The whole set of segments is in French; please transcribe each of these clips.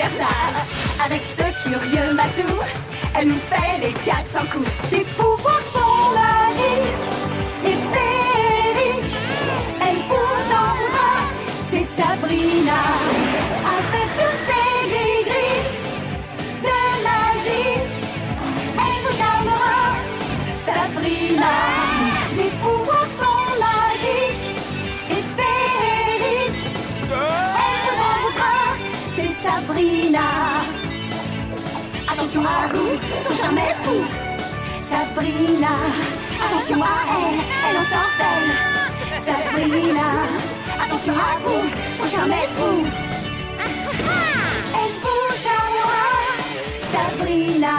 superstar. Avec ce curieux matou, elle nous fait les 400 coups. Ses pouvoirs sont magiques et féeriques. Elle vous en voudra, c'est Sabrina. Avec tous ses gris-gris de magie, elle vous charmera, Sabrina. Ses pouvoirs sont magiques et féeriques. Elle vous en voudra, c'est Sabrina. Attention à vous, son charme est fou. Sabrina, attention à elle, elle ensorcelle. Sabrina, attention à vous, son charme est fou. Elle vous charmera, Sabrina.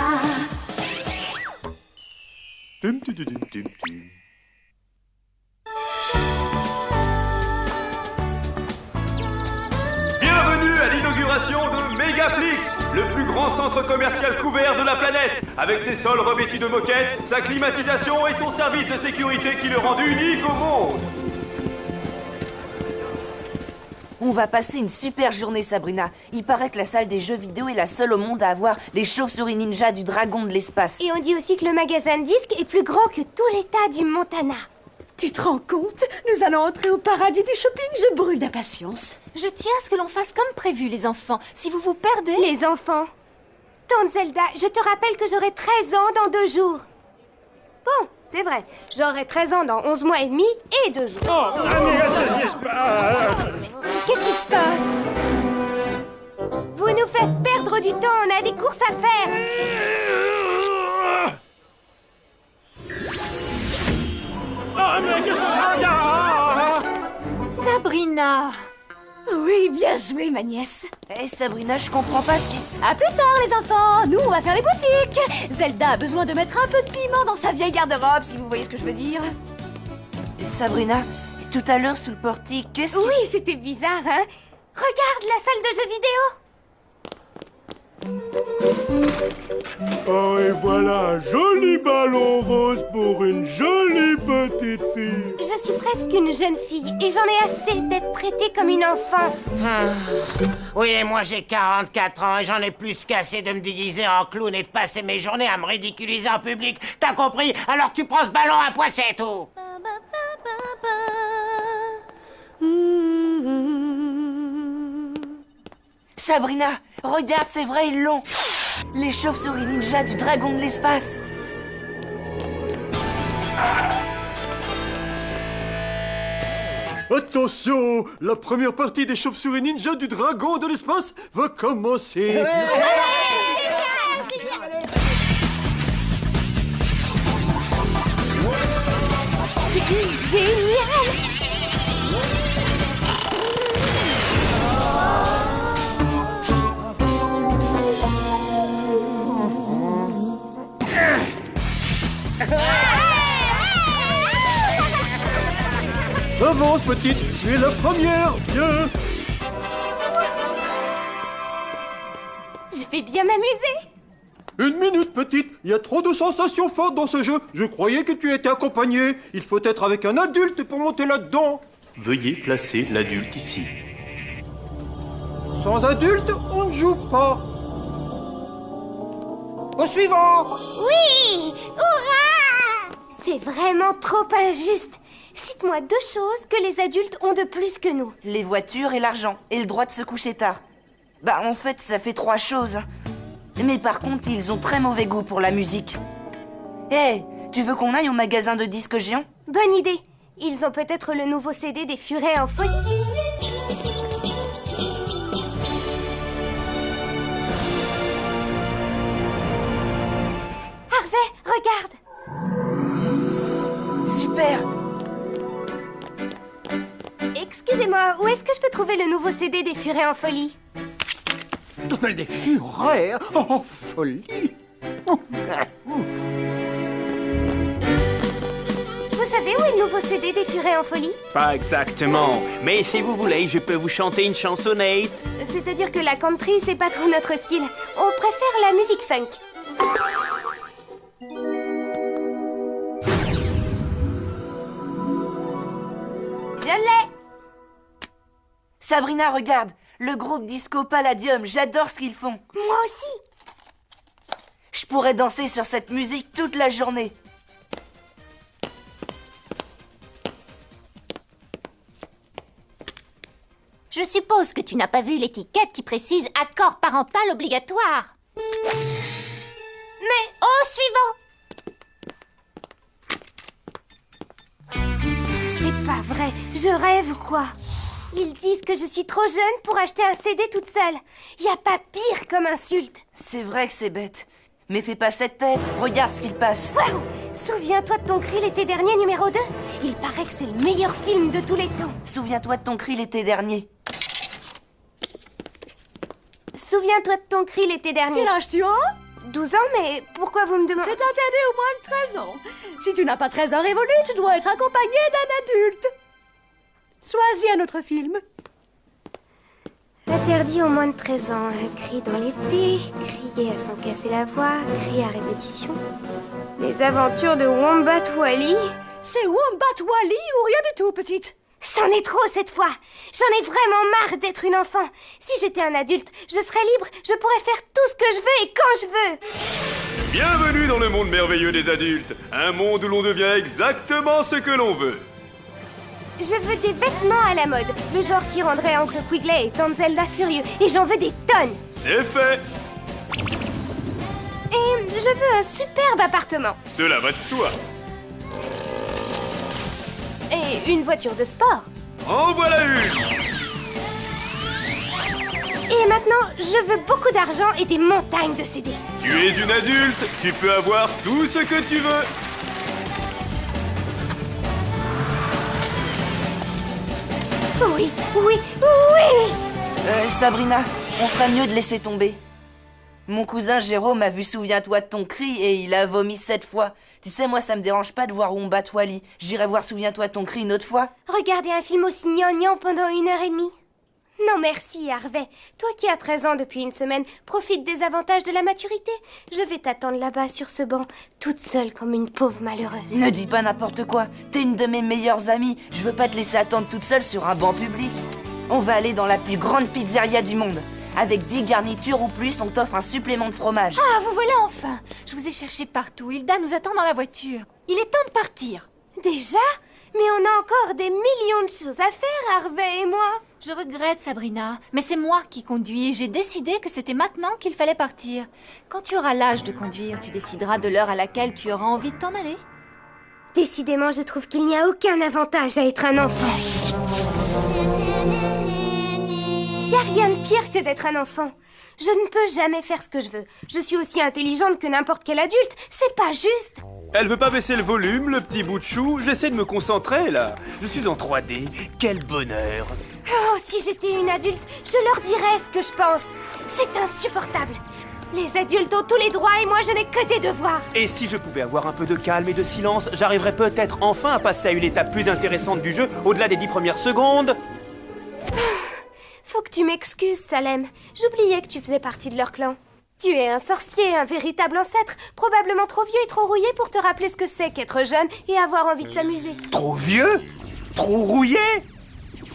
Bienvenue à l'inauguration de Megaflix, le plus grand centre commercial couvert de la planète, avec ses sols revêtus de moquettes, sa climatisation et son service de sécurité qui le rendent unique au monde. On va passer une super journée, Sabrina. Il paraît que la salle des jeux vidéo est la seule au monde à avoir les chauves-souris ninja du dragon de l'espace. Et on dit aussi que le magasin de disques est plus grand que tout l'État du Montana. Tu te rends compte? Nous allons entrer au paradis du shopping, je brûle d'impatience. Je tiens à ce que l'on fasse comme prévu, les enfants. Si vous vous perdez... Les enfants. Tante Zelda, je te rappelle que j'aurai 13 ans dans 2 jours. Bon, c'est vrai. J'aurai 13 ans dans 11 mois et demi et 2 jours. Qu'est-ce qui se passe? Vous nous faites perdre du temps, on a des courses à faire. Sabrina! Oui, bien joué, ma nièce. Hé, Sabrina, je comprends pas ce qui... À plus tard, les enfants. Nous, on va faire les boutiques. Zelda a besoin de mettre un peu de piment dans sa vieille garde-robe, si vous voyez ce que je veux dire. Sabrina, tout à l'heure, sous le portique, qu'est-ce qui... Oui, c'était bizarre, hein? Regarde la salle de jeux vidéo. Oh, et voilà un joli ballon rose pour une jolie petite fille. Je suis presque une jeune fille et j'en ai assez d'être traitée comme une enfant. Oui, et moi j'ai 44 ans et j'en ai plus qu'assez de me déguiser en clown et de passer mes journées à me ridiculiser en public. T'as compris? Alors tu prends ce ballon à poil, c'est tout. Sabrina, regarde, c'est vrai, ils l'ont. Les chauves-souris ninja du dragon de l'espace. Attention, la première partie des chauves-souris ninja du dragon de l'espace va commencer. C'est génial! Avance, petite, tu es la première, viens. Je vais bien m'amuser. 1 minute, petite, il y a trop de sensations fortes dans ce jeu. Je croyais que tu étais accompagnée. Il faut être avec un adulte pour monter là-dedans. Veuillez placer l'adulte ici. Sans adulte, on ne joue pas. Au suivant. Oui! Hurrah! C'est vraiment trop injuste. Cite-moi 2 choses que les adultes ont de plus que nous. Les voitures et l'argent, et le droit de se coucher tard. Bah, en fait, ça fait 3 choses. Mais par contre, ils ont très mauvais goût pour la musique. Hé, tu veux qu'on aille au magasin de disques géants? Bonne idée. Ils ont peut-être le nouveau CD des Furets en folie. Harvey, regarde. Super! Excusez-moi, où est-ce que je peux trouver le nouveau CD des Furets en folie? Les furets en folie. Vous savez où est le nouveau CD des Furets en folie? Pas exactement, mais si vous voulez, je peux vous chanter une chansonnette. C'est-à-dire que la country, c'est pas trop notre style. On préfère la musique funk. Je l'ai! Sabrina, regarde! le groupe Disco Palladium, j'adore ce qu'ils font. Moi aussi. Je pourrais danser sur cette musique toute la journée. Je suppose que tu n'as pas vu l'étiquette qui précise accord parental obligatoire. Mais au suivant. C'est pas vrai, je rêve ou quoi? Ils disent que je suis trop jeune pour acheter un CD toute seule. Y a pas pire comme insulte. C'est vrai que c'est bête. Mais fais pas cette tête, regarde ce qu'il passe. Waouh! Souviens-toi de ton cri l'été dernier numéro 2? Il paraît que c'est le meilleur film de tous les temps. Souviens-toi de ton cri l'été dernier. Souviens-toi de ton cri l'été dernier. Quel âge tu as? 12 ans, mais pourquoi vous me demandez... C'est interdit au moins de 13 ans. Si tu n'as pas 13 ans révolus, tu dois être accompagné d'un adulte. Choisis un autre film. Interdit aux moins de 13 ans, un cri dans l'été, crier à s'en casser la voix, crier à répétition. Les aventures de Wombat Wally. C'est Wombat Wally ou rien du tout, petite. C'en est trop cette fois. J'en ai vraiment marre d'être une enfant. Si j'étais un adulte, je serais libre, je pourrais faire tout ce que je veux et quand je veux. Bienvenue dans le monde merveilleux des adultes. Un monde où l'on devient exactement ce que l'on veut. Je veux des vêtements à la mode, le genre qui rendrait Oncle Quigley et Tante Zelda furieux. Et j'en veux des tonnes. C'est fait. Et je veux un superbe appartement. Cela va de soi. Et une voiture de sport. En voilà une. Et maintenant, je veux beaucoup d'argent et des montagnes de CD. Tu es une adulte, tu peux avoir tout ce que tu veux. Oui, oui, oui! Sabrina, on ferait mieux de laisser tomber. Mon cousin Jérôme a vu Souviens-toi de ton cri et il a vomi 7 fois. Tu sais, moi, ça me dérange pas de voir Wombat Wally. J'irai voir Souviens-toi de ton cri une autre fois. Regarder un film aussi gnangnan pendant 1h30. Non merci, Harvey. Toi qui as 13 ans depuis une semaine, profite des avantages de la maturité. Je vais t'attendre là-bas sur ce banc, toute seule comme une pauvre malheureuse. Ne dis pas n'importe quoi. T'es une de mes meilleures amies. Je veux pas te laisser attendre toute seule sur un banc public. On va aller dans la plus grande pizzeria du monde. Avec 10 garnitures ou plus, on t'offre un supplément de fromage. Ah, vous voilà enfin. Je vous ai cherché partout. Hilda nous attend dans la voiture. Il est temps de partir. Déjà? Mais on a encore des millions de choses à faire, Harvey et moi. Je regrette, Sabrina, mais c'est moi qui conduis et j'ai décidé que c'était maintenant qu'il fallait partir. Quand tu auras l'âge de conduire, tu décideras de l'heure à laquelle tu auras envie de t'en aller. Décidément, je trouve qu'il n'y a aucun avantage à être un enfant. Y a rien de pire que d'être un enfant. Je ne peux jamais faire ce que je veux. Je suis aussi intelligente que n'importe quel adulte. C'est pas juste. Elle veut pas baisser le volume, le petit bout de chou. J'essaie de me concentrer, là. Je suis en 3D. Quel bonheur. Oh, si j'étais une adulte, je leur dirais ce que je pense. C'est insupportable. Les adultes ont tous les droits et moi je n'ai que des devoirs. Et si je pouvais avoir un peu de calme et de silence, j'arriverais peut-être enfin à passer à une étape plus intéressante du jeu, au-delà des 10 premières secondes. Faut que tu m'excuses, Salem. J'oubliais que tu faisais partie de leur clan. Tu es un sorcier, un véritable ancêtre, probablement trop vieux et trop rouillé pour te rappeler ce que c'est qu'être jeune et avoir envie de s'amuser. Trop vieux? Trop rouillé?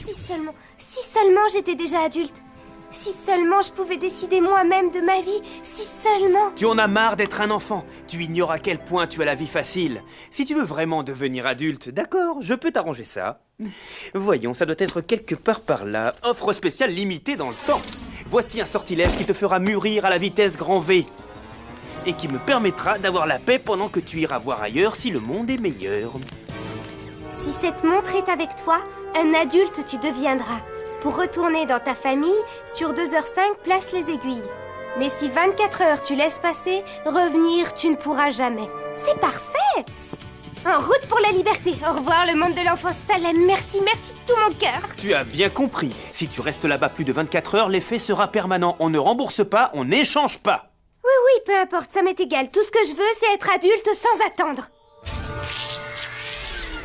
Si seulement j'étais déjà adulte. Si seulement je pouvais décider moi-même de ma vie. Si seulement... Tu en as marre d'être un enfant. Tu ignores à quel point tu as la vie facile. Si tu veux vraiment devenir adulte, d'accord, je peux t'arranger ça. Voyons, ça doit être quelque part par là. Offre spéciale limitée dans le temps. Voici un sortilège qui te fera mûrir à la vitesse grand V. Et qui me permettra d'avoir la paix pendant que tu iras voir ailleurs si le monde est meilleur. Si cette montre est avec toi, un adulte tu deviendras. Pour retourner dans ta famille, sur 2h05, place les aiguilles. Mais si 24 heures tu laisses passer, revenir tu ne pourras jamais. C'est parfait! En route pour la liberté. Au revoir le monde de l'enfance Salem. Merci, merci de tout mon cœur. Tu as bien compris. Si tu restes là-bas plus de 24 heures, l'effet sera permanent. On ne rembourse pas, on n'échange pas. Oui, peu importe, ça m'est égal. Tout ce que je veux, c'est être adulte sans attendre.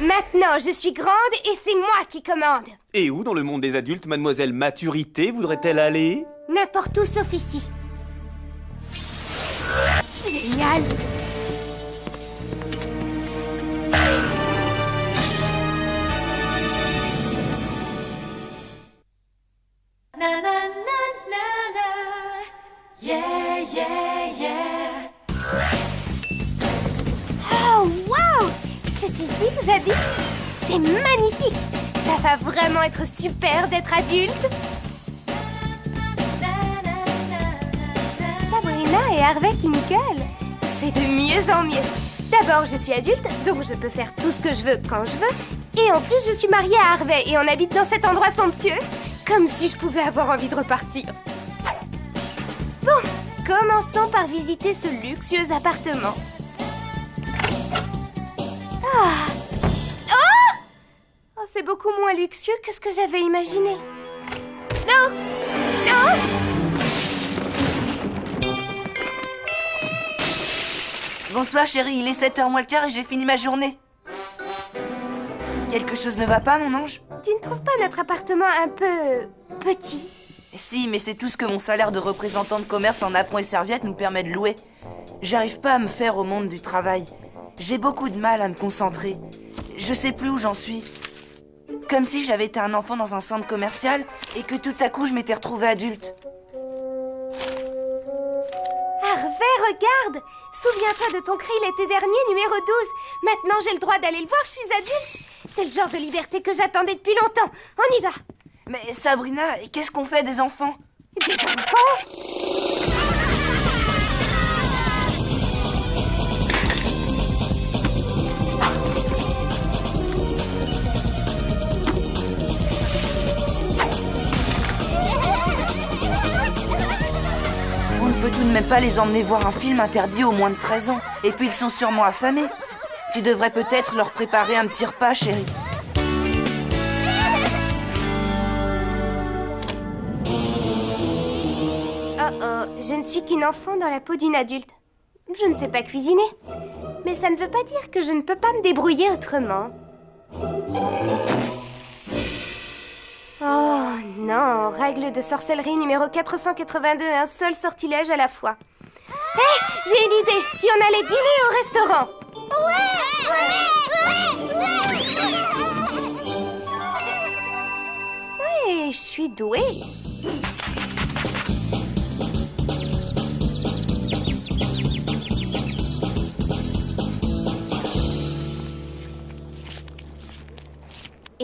Maintenant, je suis grande et c'est moi qui commande. Et où dans le monde des adultes, mademoiselle Maturité voudrait-elle aller? N'importe où sauf ici. Génial. Na, na, adulte? C'est magnifique! Ça va vraiment être super d'être adulte! Sabrina et Harvey qui me gueulent. C'est de mieux en mieux. D'abord, je suis adulte, donc je peux faire tout ce que je veux quand je veux. Et en plus, je suis mariée à Harvey et on habite dans cet endroit somptueux. Comme si je pouvais avoir envie de repartir. Bon, commençons par visiter ce luxueux appartement. Oh, c'est beaucoup moins luxueux que ce que j'avais imaginé. Non! Non! Bonsoir chérie, il est 7h moins le quart et j'ai fini ma journée. Quelque chose ne va pas, mon ange? Tu ne trouves pas notre appartement un peu... petit? Si, mais c'est tout ce que mon salaire de représentant de commerce en apron et serviettes nous permet de louer. J'arrive pas à me faire au monde du travail. J'ai beaucoup de mal à me concentrer. Je sais plus où j'en suis. Comme si j'avais été un enfant dans un centre commercial et que tout à coup je m'étais retrouvée adulte. Harvey, regarde! Souviens-toi de ton cri l'été dernier, numéro 12. Maintenant, j'ai le droit d'aller le voir, je suis adulte. C'est le genre de liberté que j'attendais depuis longtemps. On y va! Mais Sabrina, qu'est-ce qu'on fait des enfants? Des enfants? On ne peut tout de même pas les emmener voir un film interdit aux moins de 13 ans. Et puis ils sont sûrement affamés. Tu devrais peut-être leur préparer un petit repas, chérie. Je ne suis qu'une enfant dans la peau d'une adulte. Je ne sais pas cuisiner. Mais ça ne veut pas dire que je ne peux pas me débrouiller autrement. Oh non, règle de sorcellerie numéro 482, un seul sortilège à la fois. Hé, j'ai une idée, si on allait dîner au restaurant. Ouais, je suis douée.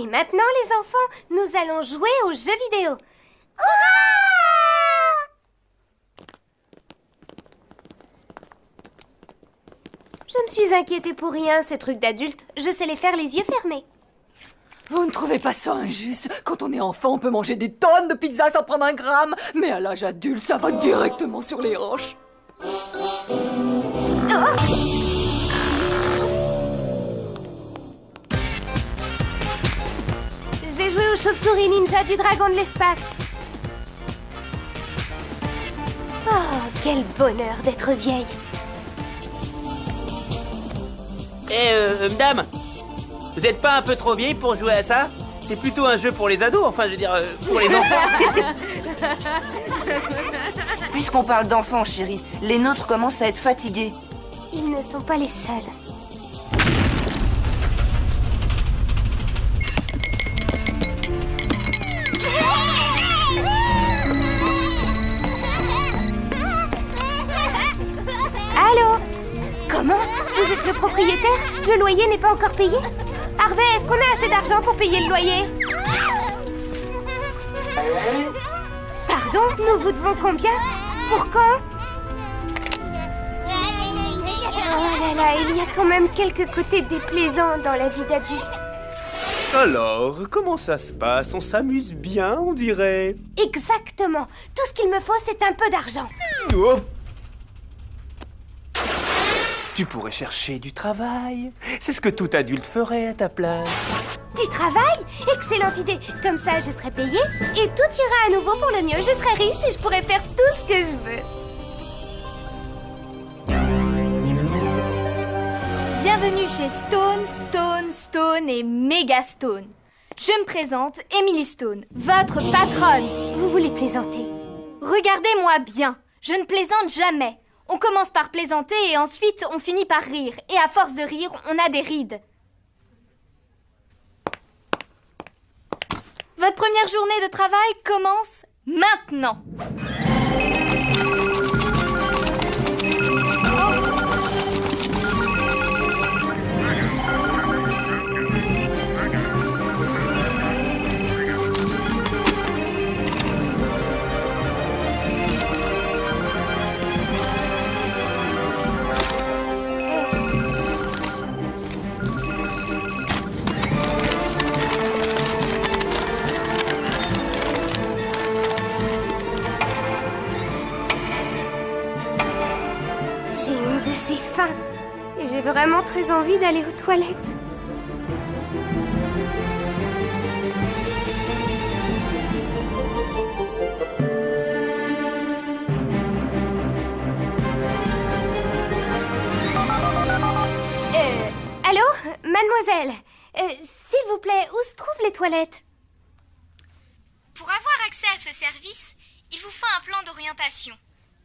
Et maintenant, les enfants, nous allons jouer aux jeux vidéo. Je me suis inquiétée pour rien, ces trucs d'adultes. Je sais les faire les yeux fermés. Vous ne trouvez pas ça injuste? Quand on est enfant, on peut manger des tonnes de pizzas sans prendre un gramme. Mais à l'âge adulte, ça va directement sur les hanches. Je vais jouer aux chauves-souris ninja du dragon de l'espace. Oh, quel bonheur d'être vieille. Madame, vous n'êtes pas un peu trop vieille pour jouer à ça? C'est plutôt un jeu pour les ados, enfin, je veux dire, pour les enfants. Puisqu'on parle d'enfants, chérie, les nôtres commencent à être fatigués. Ils ne sont pas les seuls. Allô? Comment? Vous êtes le propriétaire? Le loyer n'est pas encore payé? Harvey, est-ce qu'on a assez d'argent pour payer le loyer? Pardon? Nous vous devons combien? Pour quand? Oh là là, il y a quand même quelques côtés déplaisants dans la vie d'adulte. Alors, comment ça se passe? On s'amuse bien, on dirait. Exactement. Tout ce qu'il me faut, c'est un peu d'argent. Oh. Tu pourrais chercher du travail. C'est ce que tout adulte ferait à ta place. Du travail? Excellente idée. Comme ça, je serai payée et tout ira à nouveau pour le mieux. Je serai riche et je pourrai faire tout ce que je veux. Bienvenue chez Stone et Mega Stone. Je me présente, Emily Stone, votre patronne. Vous voulez plaisanter? Regardez-moi bien, je ne plaisante jamais. On commence par plaisanter et ensuite on finit par rire. Et à force de rire, on a des rides. Votre première journée de travail commence maintenant. vraiment très envie d'aller aux toilettes. Allô, mademoiselle, s'il vous plaît, où se trouvent les toilettes? Pour avoir accès à ce service, il vous faut un plan d'orientation.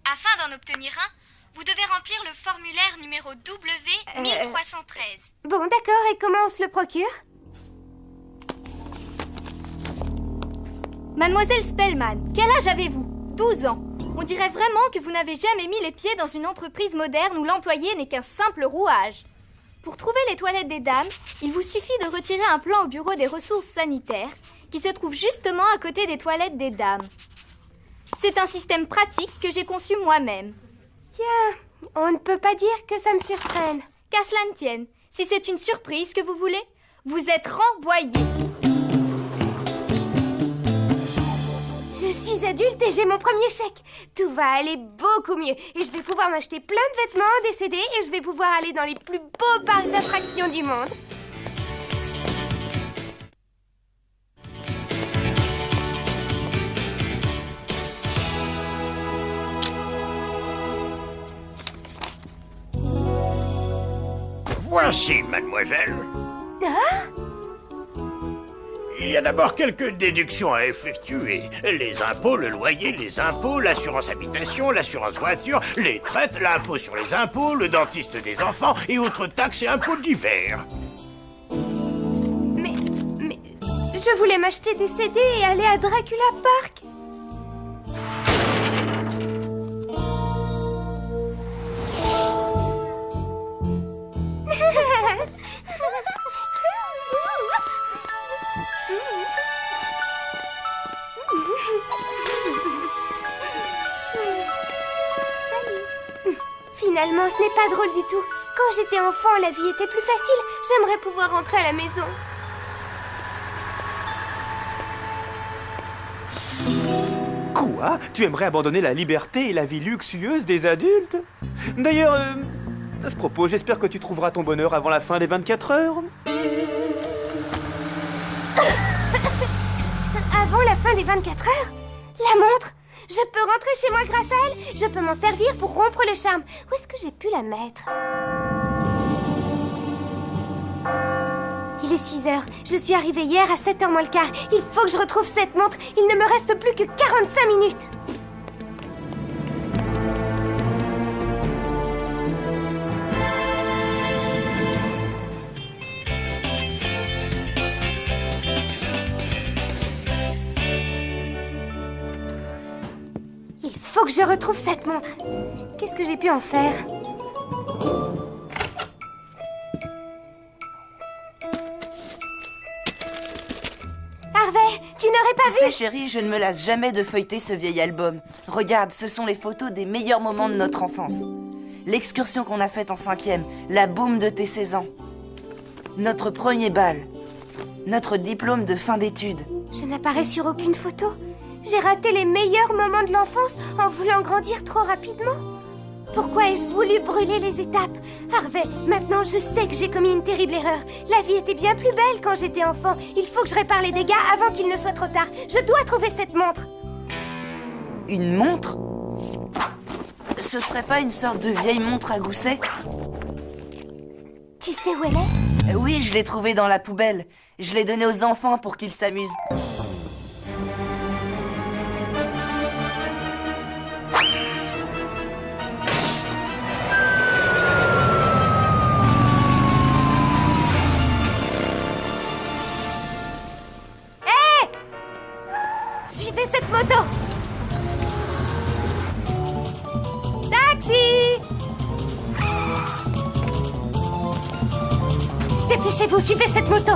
Afin d'en obtenir un, vous devez remplir le formulaire numéro W1313. Bon, d'accord, et comment on se le procure? Mademoiselle Spellman, quel âge avez-vous? 12 ans. On dirait vraiment que vous n'avez jamais mis les pieds dans une entreprise moderne où l'employé n'est qu'un simple rouage. Pour trouver les toilettes des dames, il vous suffit de retirer un plan au bureau des ressources sanitaires qui se trouve justement à côté des toilettes des dames. C'est un système pratique que j'ai conçu moi-même. Tiens, on ne peut pas dire que ça me surprenne. Qu'à cela ne tienne, si c'est une surprise que vous voulez, vous êtes renvoyé. Je suis adulte et j'ai mon premier chèque. Tout va aller beaucoup mieux. Et je vais pouvoir m'acheter plein de vêtements, des CD, et je vais pouvoir aller dans les plus beaux parcs d'attractions du monde. Voici, mademoiselle. Ah ? Il y a d'abord quelques déductions à effectuer. Les impôts, le loyer, les impôts, l'assurance habitation, l'assurance voiture, les traites, l'impôt sur les impôts, le dentiste des enfants et autres taxes et impôts divers. Mais je voulais m'acheter des CD et aller à Dracula Park. Finalement, ce n'est pas drôle du tout. Quand j'étais enfant, la vie était plus facile. J'aimerais pouvoir rentrer à la maison. Quoi? Tu aimerais abandonner la liberté et la vie luxueuse des adultes? D'ailleurs, à ce propos, j'espère que tu trouveras ton bonheur avant la fin des 24 heures. Avant la fin des 24 heures? La montre? Je peux rentrer chez moi grâce à elle? Je peux m'en servir pour rompre le charme. Où est-ce que j'ai pu la mettre? Il est 6 heures. Je suis arrivée hier à 7h moins le quart. Il faut que je retrouve cette montre. Il ne me reste plus que 45 minutes. Il faut que je retrouve cette montre. Qu'est-ce que j'ai pu en faire? Harvey, tu n'aurais pas Tu vu? sais, chérie, je ne me lasse jamais de feuilleter ce vieil album. Regarde, ce sont les photos des meilleurs moments de notre enfance. L'excursion qu'on a faite en 5e, la boum de tes 16 ans. Notre premier bal. Notre diplôme de fin d'études. Je n'apparais sur aucune photo. J'ai raté les meilleurs moments de l'enfance en voulant grandir trop rapidement. Pourquoi ai-je voulu brûler les étapes? Harvey, maintenant je sais que j'ai commis une terrible erreur. La vie était bien plus belle quand j'étais enfant. Il faut que je répare les dégâts avant qu'il ne soit trop tard. Je dois trouver cette montre. Une montre? Ce serait pas une sorte de vieille montre à gousset? Tu sais où elle est? Oui, je l'ai trouvée dans la poubelle. Je l'ai donnée aux enfants pour qu'ils s'amusent. Suivez cette moto! Taxi! Dépêchez-vous, suivez cette moto!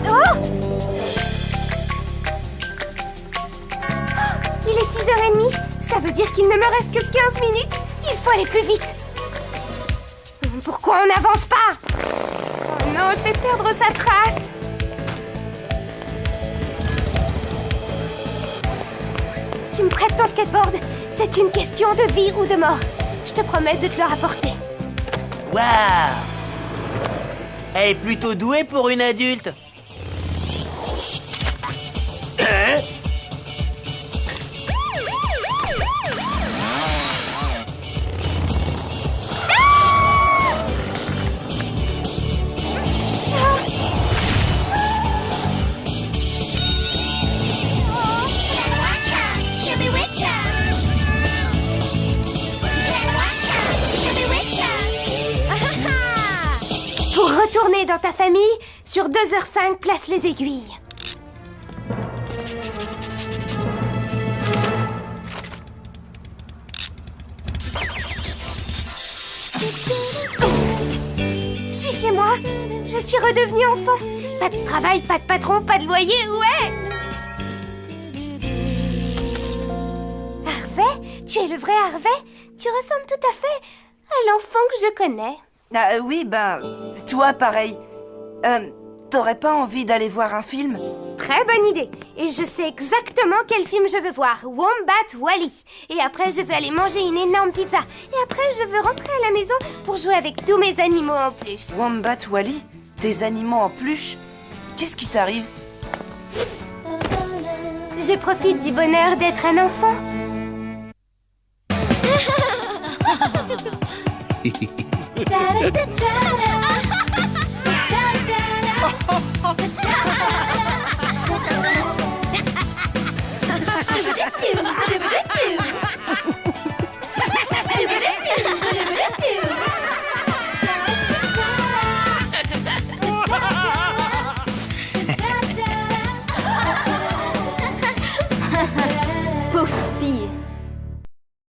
Oh! Il est 6h30. Ça veut dire qu'il ne me reste que 15 minutes. Il faut aller plus vite. Pourquoi on n'avance pas? Oh non, je vais perdre sa trace. tu me prêtes ton skateboard? C'est une question de vie ou de mort. Je te promets de te le rapporter. Waouh! Elle est plutôt douée pour une adulte. Hein? Pour retourner dans ta famille, sur 2h05, place les aiguilles. Je suis chez moi. Je suis redevenue enfant. Pas de travail, pas de patron, pas de loyer, ouais. Harvey, tu es le vrai Harvey? Tu ressembles tout à fait à l'enfant que je connais. Ah oui, ben, toi pareil. T'aurais pas envie d'aller voir un film? Très bonne idée. Et je sais exactement quel film je veux voir. Wombat Wally. Et après, je veux aller manger une énorme pizza. Et après, je veux rentrer à la maison pour jouer avec tous mes animaux en peluche. Wombat Wally? Tes animaux en peluche? Qu'est-ce qui t'arrive? Je profite du bonheur d'être un enfant.